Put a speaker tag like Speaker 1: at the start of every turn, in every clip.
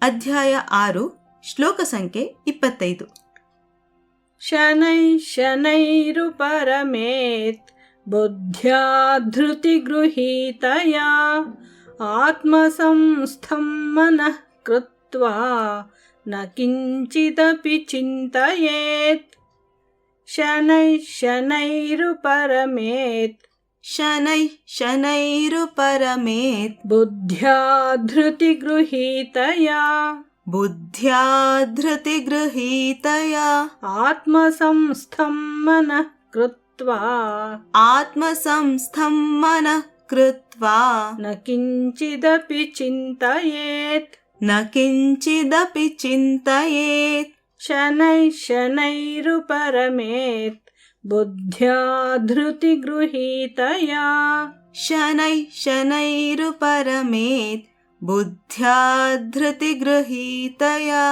Speaker 1: ಅಧ್ಯಾಯ 6 ಶ್ಲೋಕ ಸಂಖ್ಯೆ 25.
Speaker 2: ಶನೈ ಶನೈರುಪರಮೇತ್ ಬುದ್ಧ್ಯಾ ಧೃತಿಗೃಹೀತಯಾ ಆತ್ಮಸಂಸ್ಥಂ ಮನಃ ಕೃತ್ವಾ ನ ಕಿಂಚಿದಪಿ ಚಿಂತಯೇತ್. ಶನೈ ಶನೈರುಪರಮೇತ್
Speaker 1: ಶನೈ ಶನೈರುಪರಮೇತ್
Speaker 2: ಬುದ್ಧ್ಯಾ ಧೃತಿಗೃಹೀತಯಾ
Speaker 1: ಬುದ್ಧ್ಯಾ ಧೃತಿಗೃಹೀತಯಾ
Speaker 2: ಆತ್ಮಸಂಸ್ಥಂ ಮನಃ ಕೃತ್ವಾ
Speaker 1: ಆತ್ಮಸಂಸ್ಥಂ ಮನಃ ಕೃತ್ವಾ
Speaker 2: ನ ಕಿಂಚಿದಪಿ ಚಿಂತಯೇತ್.
Speaker 1: ನ ಕಿಂಚಿದಪಿ ಚಿಂತಯೇತ್.
Speaker 2: ಶನೈ ಶನೈರುಪರಮೇತ್ ಬುದ್ಧ್ಯಾ ಧೃತಿಗೃಹೀತಯಾ
Speaker 1: ಶನೈ ಶನೈರುಪರಮೇತ್ ಬುದ್ಧ್ಯಾ ಧೃತಿಗೃಹೀತಯಾ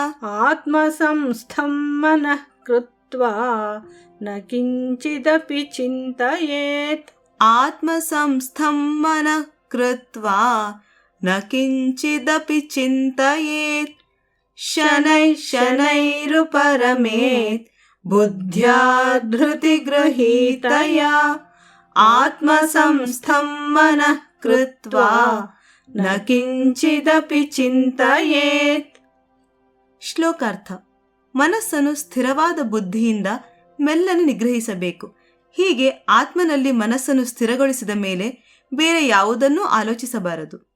Speaker 2: ಆತ್ಮಸಂಸ್ಥಂ ಮನಃ ಕೃತ್ವಾ ನ ಕಿಂಚಿದಪಿ ಚಿಂತಯೇತ್.
Speaker 1: ಆತ್ಮಸಂಸ್ಥಂ ಮನಃ ಕೃತ್ವಾ ನ ಕಿಂಚಿದಪಿ ಚಿಂತಯೇತ್. ಶನೈ ಶನೈರುಪರಮೇತ್ ಬುದ್ಧ್ಯಾ ಧೃತಿಗೃಹೀತಯಾ ಆತ್ಮಸಂಸ್ಥಂ ಮನಃ ಕೃತ್ವಾ ನ ಕಿಂಚಿದಪಿ ಚಿಂತಯೇತ್. ಶ್ಲೋಕಾರ್ಥ. ಮನಸ್ಸನ್ನು ಸ್ಥಿರವಾದ ಬುದ್ಧಿಯಿಂದ ಮೆಲ್ಲನೆ ನಿಗ್ರಹಿಸಬೇಕು. ಹೀಗೆ ಆತ್ಮನಲ್ಲಿ ಮನಸ್ಸನ್ನು ಸ್ಥಿರಗೊಳಿಸಿದ ಮೇಲೆ ಬೇರೆ ಯಾವುದನ್ನೂ ಆಲೋಚಿಸಬಾರದು.